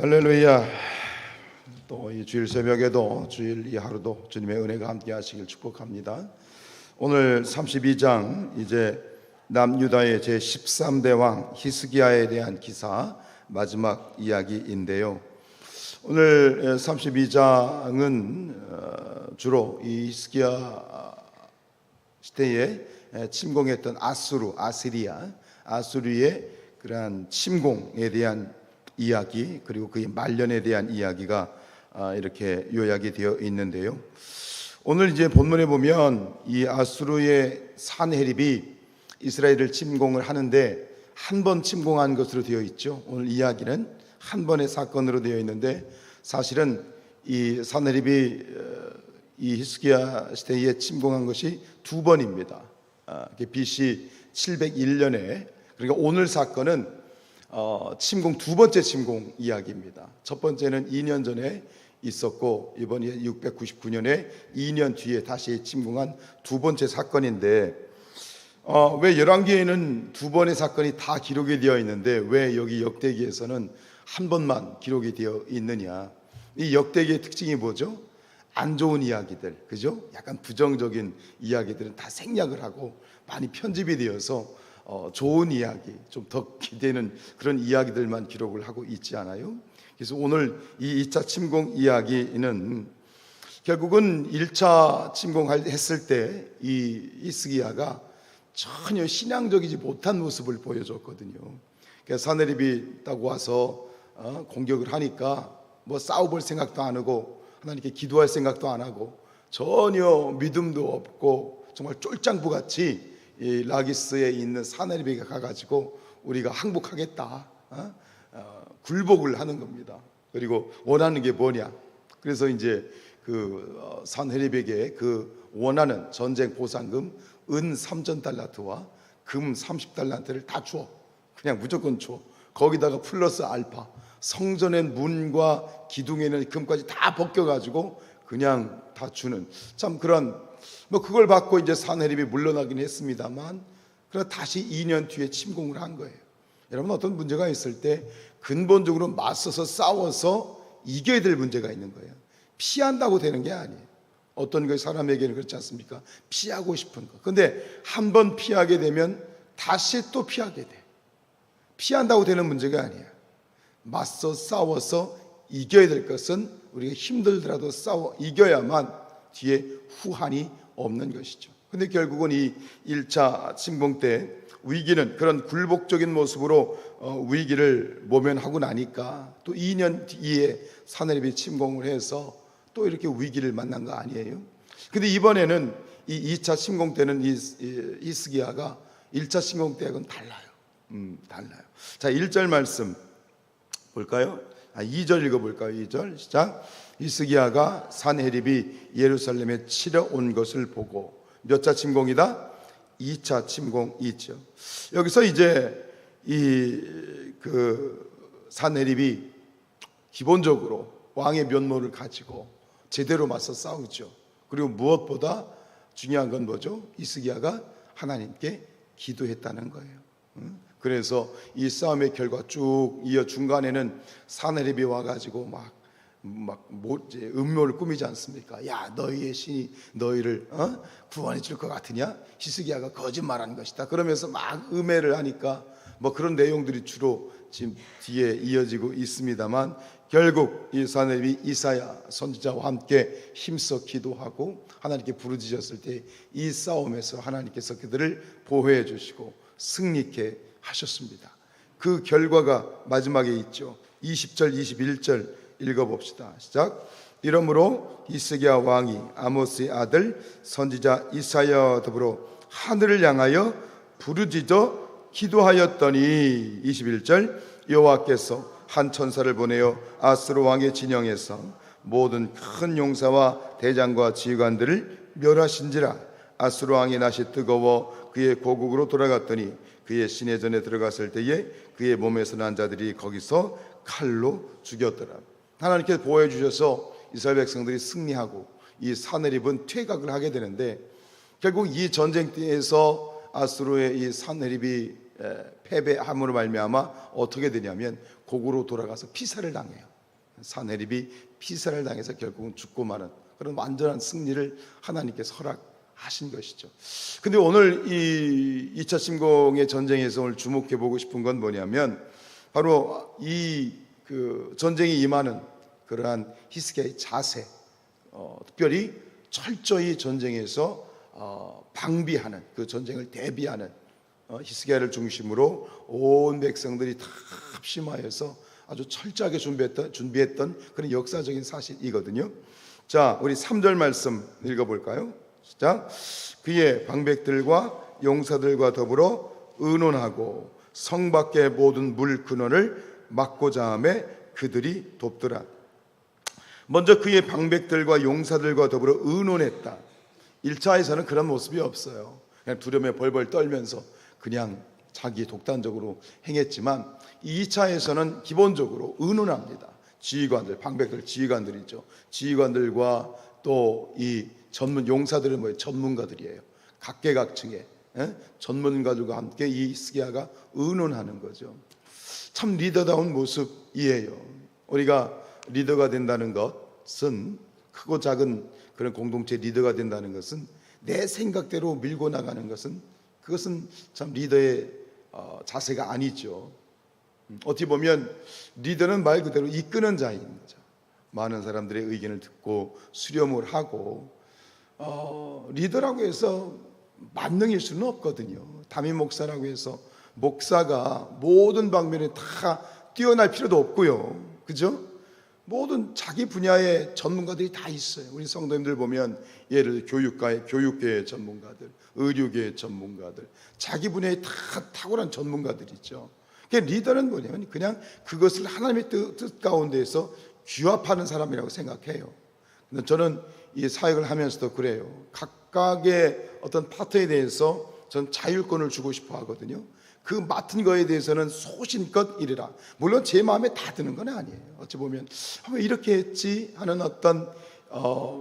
할렐루야. 또 이 주일 새벽에도 주일 이 하루도 주님의 은혜가 함께 하시길 축복합니다. 오늘 32장 이제 남유다의 제13대 왕 히스기야에 대한 기사 마지막 이야기인데요. 오늘 32장은 주로 이 히스기야 시대에 침공했던 아수르의 그러한 침공에 대한 이야기, 그리고 그의 말년에 대한 이야기가 이렇게 요약이 되어 있는데요. 오늘 이제 본문에 보면 이 아수르의 산헤립이 이스라엘을 침공을 하는데 한 번 침공한 것으로 되어 있죠. 오늘 이야기는 한 번의 사건으로 되어 있는데, 사실은 이 산헤립이 이 히스기야 시대에 침공한 것이 두 번입니다. BC 701년에, 그러니까 오늘 사건은 침공 두 번째 침공 이야기입니다. 첫 번째는 2년 전에 있었고, 이번에 699년에 2년 뒤에 다시 침공한 두 번째 사건인데, 왜 열왕기에는 두 번의 사건이 다 기록이 되어 있는데 왜 여기 역대기에서는 한 번만 기록이 되어 있느냐? 이 역대기의 특징이 뭐죠? 안 좋은 이야기들, 그죠? 약간 부정적인 이야기들은 다 생략을 하고 많이 편집이 되어서 좋은 이야기, 좀 더 기대는 그런 이야기들만 기록을 하고 있지 않아요? 그래서 오늘 이 2차 침공 이야기는 결국은 1차 침공했을 때 이 히스기야가 전혀 신앙적이지 못한 모습을 보여줬거든요. 그래서 산헤립이 딱 와서 공격을 하니까 뭐 싸워볼 생각도 안 하고 하나님께 기도할 생각도 안 하고 전혀 믿음도 없고 정말 쫄짱부같이 이 라기스에 있는 산헤립에게 가가지고 우리가 항복하겠다, 굴복을 하는 겁니다. 그리고 원하는 게 뭐냐? 그래서 이제 그 산헤립에게 그 원하는 전쟁 보상금 은 3,000달란트와 금 30달란트를 다 줘. 그냥 무조건 줘. 거기다가 플러스 알파, 성전의 문과 기둥에는 금까지 다 벗겨가지고 그냥 다 주는, 참 그런, 뭐 그걸 받고 이제 산헤립이 물러나긴 했습니다만, 그러나 다시 2년 뒤에 침공을 한 거예요. 여러분, 어떤 문제가 있을 때 근본적으로 맞서서 싸워서 이겨야 될 문제가 있는 거예요. 피한다고 되는 게 아니에요. 어떤 게 사람에게는 그렇지 않습니까? 피하고 싶은 거. 근데 한 번 피하게 되면 다시 또 피하게 돼. 피한다고 되는 문제가 아니야. 맞서 싸워서 이겨야 될 것은 우리가 힘들더라도 싸워 이겨야만 뒤에 후환이 없는 것이죠. 근데 결국은 이 1차 침공 때 위기는 그런 굴복적인 모습으로 위기를 모면하고 나니까 또 2년 뒤에 산헤립이 침공을 해서 또 이렇게 위기를 만난 거 아니에요? 근데 이번에는 이 2차 침공 때는 히스기야가 1차 침공 때하고는 달라요. 달라요. 자, 1절 말씀 볼까요? 2절 읽어볼까요? 2절 시작. 히스기야가 산헤립이 예루살렘에 치러 온 것을 보고. 몇 차 침공이다? 2차 침공이죠. 여기서 이제 산헤립이 기본적으로 왕의 면모를 가지고 제대로 맞서 싸우죠. 그리고 무엇보다 중요한 건 뭐죠? 히스기야가 하나님께 기도했다는 거예요. 그래서 이 싸움의 결과 쭉 이어 중간에는 산헤립이 와가지고 음모를 꾸미지 않습니까? 야, 너희의 신이 너희를 구원해 줄 것 같으냐? 히스기야가 거짓말한 것이다. 그러면서 막 음해를 하니까 뭐 그런 내용들이 주로 지금 뒤에 이어지고 있습니다만, 결국 이 산헤립이 이사야 선지자와 함께 힘써 기도하고 하나님께 부르짖었을 때 이 싸움에서 하나님께서 그들을 보호해 주시고 승리케 하셨습니다. 그 결과가 마지막에 있죠. 20절 21절 읽어봅시다. 시작. 이러므로 히스기야 왕이 아모스의 아들 선지자 이사야 더불어 하늘을 향하여 부르짖어 기도하였더니 21절 여호와께서 한 천사를 보내어 아수르 왕의 진영에서 모든 큰 용사와 대장과 지휘관들을 멸하신지라. 아수르 왕의 낯이 뜨거워 그의 고국으로 돌아갔더니 그의 시내전에 들어갔을 때에 그의 몸에서 난 자들이 거기서 칼로 죽였더라. 하나님께서 보호해 주셔서 이스라엘 백성들이 승리하고 이 산헤립은 퇴각을 하게 되는데, 결국 이 전쟁 때에서 아수르의 이 산헤립이 패배함으로 말미암아 어떻게 되냐면 고구로 돌아가서 피살을 당해요. 사내립이 피살을 당해서 결국은 죽고 마는 그런 완전한 승리를 하나님께서 허락하신 것이죠. 근데 오늘 이 2차 침공의 전쟁에서 오늘 주목해 보고 싶은 건 뭐냐면 바로 이 그 전쟁이 임하는 그러한 히스기야의 자세, 특별히 철저히 전쟁에서 방비하는, 그 전쟁을 대비하는 히스기야를 중심으로 온 백성들이 다 합심하여서 아주 철저하게 준비했던 그런 역사적인 사실이거든요. 자, 우리 3절 말씀 읽어볼까요? 자, 그의 방백들과 용사들과 더불어 의논하고 성 밖의 모든 물 근원을 막고자 하매 그들이 돕더라. 먼저 그의 방백들과 용사들과 더불어 의논했다. 1차에서는 그런 모습이 없어요. 그냥 두려움에 벌벌 떨면서 그냥 자기 독단적으로 행했지만 2차에서는 기본적으로 의논합니다. 지휘관들, 방백들 지휘관들이죠. 지휘관들과 또 이 전문 용사들은 뭐예요? 전문가들이에요. 각계각층의 전문가들과 함께 이 히스기야가 의논하는 거죠. 참 리더다운 모습이에요. 우리가 리더가 된다는 것은, 크고 작은 그런 공동체 리더가 된다는 것은, 내 생각대로 밀고 나가는 것은, 그것은 참 리더의 자세가 아니죠. 어떻게 보면 리더는 말 그대로 이끄는 자인 거죠. 많은 사람들의 의견을 듣고 수렴을 하고, 리더라고 해서 만능일 수는 없거든요. 담임 목사라고 해서 목사가 모든 방면에 다 뛰어날 필요도 없고요. 그죠? 모든 자기 분야의 전문가들이 다 있어요. 우리 성도님들 보면 예를 들어 교육계의 전문가들, 의료계의 전문가들, 자기 분야에 다 탁월한 전문가들이죠. 그러니까 리더는 뭐냐면 그냥 그것을 하나님의 뜻 가운데에서 규합하는 사람이라고 생각해요. 근데 저는 이 사역을 하면서도 그래요. 각각의 어떤 파트에 대해서 전 자율권을 주고 싶어 하거든요. 그 맡은 거에 대해서는 소신껏 이르라. 물론 제 마음에 다 드는 건 아니에요. 어찌 보면 왜 이렇게 했지 하는 어떤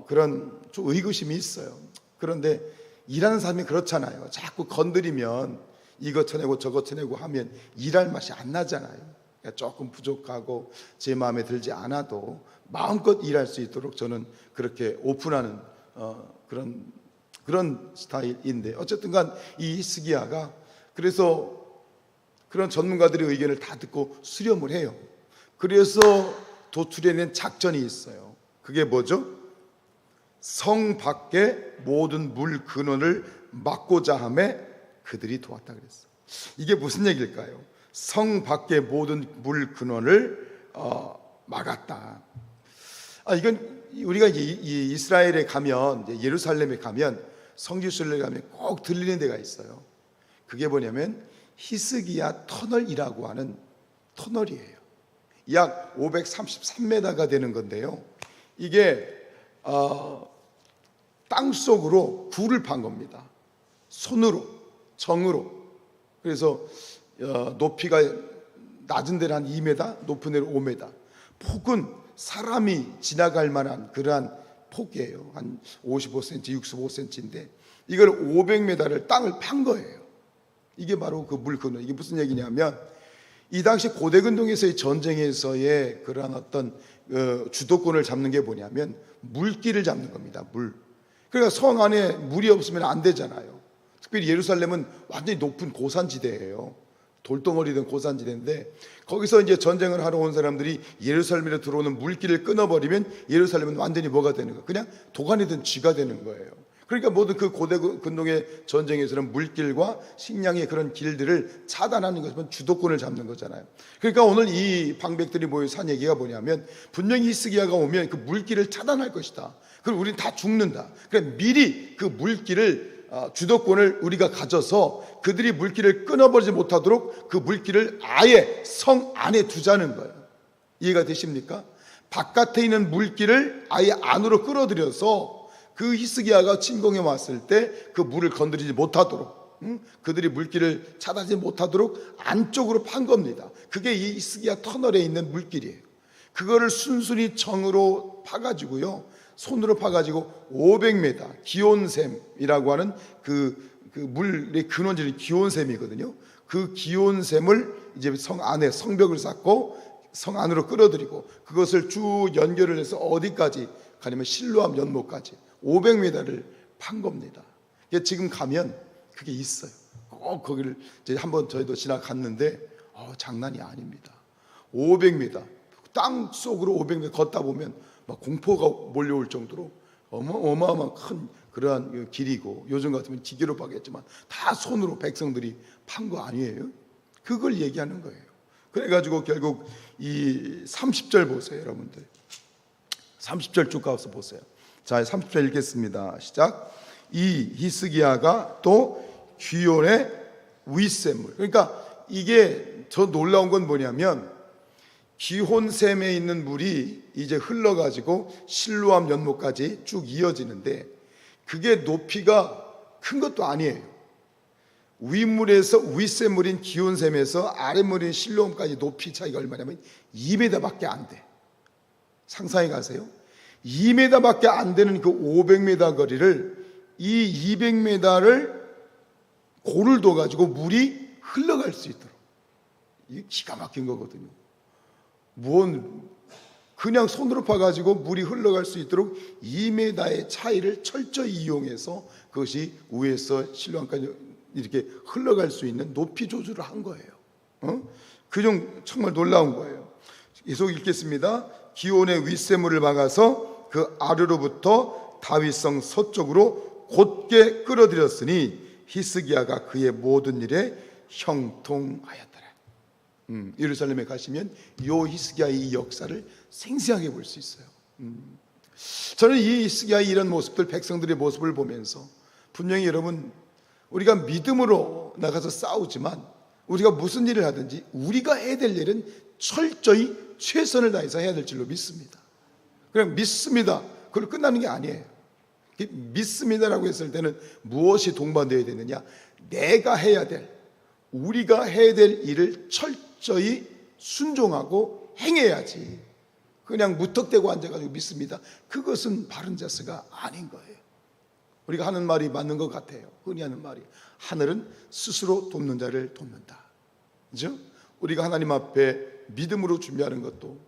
그런 좀 의구심이 있어요. 그런데 일하는 사람이 그렇잖아요. 자꾸 건드리면 이거 쳐내고 저거 쳐내고 하면 일할 맛이 안 나잖아요. 그러니까 조금 부족하고 제 마음에 들지 않아도 마음껏 일할 수 있도록 저는 그렇게 오픈하는 그런 스타일인데, 어쨌든 간 이 히스기야가 그래서 그런 전문가들의 의견을 다 듣고 수렴을 해요. 그래서 도출해낸 작전이 있어요. 그게 뭐죠? 성 밖의 모든 물 근원을 막고자 하매 그들이 도왔다 그랬어요. 이게 무슨 얘기일까요? 성 밖의 모든 물 근원을 막았다. 이건 우리가 이스라엘에 가면, 예루살렘에 가면, 성지순례에 가면 꼭 들리는 데가 있어요. 그게 뭐냐면 히스기야 터널이라고 하는 터널이에요. 약 533m가 되는 건데요. 이게 땅 속으로 굴을 판 겁니다. 손으로, 정으로. 그래서 높이가 낮은 데는 한 2m, 높은 데는 5m. 폭은 사람이 지나갈 만한 그러한 폭이에요. 한 55cm, 65cm인데 이걸 500m를 땅을 판 거예요. 이게 바로 그 물 근원. 이게 무슨 얘기냐면 이 당시 고대 근동에서의 전쟁에서의 그러한 어떤 주도권을 잡는 게 뭐냐면 물길을 잡는 겁니다. 물. 그러니까 성 안에 물이 없으면 안 되잖아요. 특별히 예루살렘은 완전히 높은 고산지대예요. 돌덩어리든 고산지대인데 거기서 이제 전쟁을 하러 온 사람들이 예루살렘에 들어오는 물길을 끊어버리면 예루살렘은 완전히 뭐가 되는 거예요? 그냥 도가니든 쥐가 되는 거예요. 그러니까 모든 그 고대 근동의 전쟁에서는 물길과 식량의 그런 길들을 차단하는 것은 주도권을 잡는 거잖아요. 그러니까 오늘 이 방백들이 모여서 한 얘기가 뭐냐면 분명히 히스기야가 오면 그 물길을 차단할 것이다. 그리고 우리는 다 죽는다. 그러니까 미리 그 물길을 주도권을 우리가 가져서 그들이 물길을 끊어버리지 못하도록 그 물길을 아예 성 안에 두자는 거예요. 이해가 되십니까? 바깥에 있는 물길을 아예 안으로 끌어들여서 그 히스기야가 침공해 왔을 때 그 물을 건드리지 못하도록, 그들이 물길을 차단하지 못하도록 안쪽으로 판 겁니다. 그게 이 히스기야 터널에 있는 물길이에요. 그거를 순순히 정으로 파가지고요, 손으로 파가지고 500m 기온샘이라고 하는 그 그 물의 근원지는 기온샘이거든요. 그 기온샘을 이제 성 안에 성벽을 쌓고 성 안으로 끌어들이고 그것을 쭉 연결을 해서 어디까지 가냐면 실로암 연못까지 500m를 판 겁니다. 지금 가면 그게 있어요. 꼭 거기를 이제 한번 저희도 지나갔는데 장난이 아닙니다. 500m 땅 속으로 500m 걷다 보면 막 공포가 몰려올 정도로 어마어마한 큰 그러한 길이고, 요즘 같으면 기계로 파겠지만 다 손으로 백성들이 판 거 아니에요? 그걸 얘기하는 거예요. 그래가지고 결국 이 30절 보세요, 여러분들. 30절 쭉 가서 보세요. 자, 30절 읽겠습니다. 시작. 이 히스기야가 또 기온의 윗샘물. 그러니까 이게 저 놀라운 건 뭐냐면 기온샘에 있는 물이 이제 흘러가지고 실로암 연못까지 쭉 이어지는데 그게 높이가 큰 것도 아니에요. 윗물에서 윗샘물인 기온샘에서 아랫물인 실로암까지 높이 차이가 얼마냐면 2m밖에 안 돼. 상상해 가세요. 2m밖에 안 되는 그 500m 거리를 이 200m를 고를 둬가지고 물이 흘러갈 수 있도록, 이게 기가 막힌 거거든요. 그냥 손으로 파가지고 물이 흘러갈 수 있도록 2m의 차이를 철저히 이용해서 그것이 위에서 실로암까지 이렇게 흘러갈 수 있는 높이 조절을 한 거예요. 그 정말 놀라운 거예요. 계속 읽겠습니다. 기온의 윗샘물을 막아서 그 아래로부터 다윗성 서쪽으로 곧게 끌어들였으니 히스기야가 그의 모든 일에 형통하였더라. 예루살렘에 가시면 요 히스기야의 이 역사를 생생하게 볼 수 있어요. 저는 이 히스기야의 이런 모습들, 백성들의 모습을 보면서 분명히 여러분, 우리가 믿음으로 나가서 싸우지만 우리가 무슨 일을 하든지 우리가 해야 될 일은 철저히 최선을 다해서 해야 될 줄로 믿습니다. 그냥 믿습니다. 그걸로 끝나는 게 아니에요. 믿습니다라고 했을 때는 무엇이 동반되어야 되느냐? 내가 해야 될, 우리가 해야 될 일을 철저히 순종하고 행해야지. 그냥 무턱대고 앉아가지고 믿습니다. 그것은 바른 자세가 아닌 거예요. 우리가 하는 말이 맞는 것 같아요. 흔히 하는 말이, 하늘은 스스로 돕는 자를 돕는다. 그죠? 우리가 하나님 앞에 믿음으로 준비하는 것도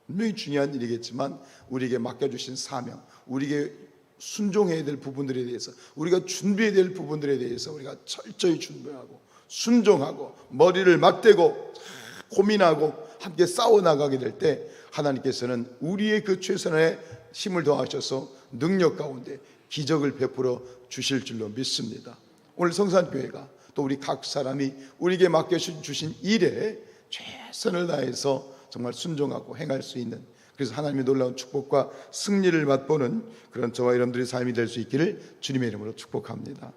분명히 중요한 일이겠지만 우리에게 맡겨주신 사명, 우리에게 순종해야 될 부분들에 대해서, 우리가 준비해야 될 부분들에 대해서 우리가 철저히 준비하고 순종하고 머리를 맞대고 고민하고 함께 싸워나가게 될 때 하나님께서는 우리의 그 최선의 힘을 더하셔서 능력 가운데 기적을 베풀어 주실 줄로 믿습니다. 오늘 성산교회가 또 우리 각 사람이 우리에게 맡겨주신 일에 최선을 다해서 정말 순종하고 행할 수 있는, 그래서 하나님의 놀라운 축복과 승리를 맛보는 그런 저와 여러분들의 삶이 될 수 있기를 주님의 이름으로 축복합니다.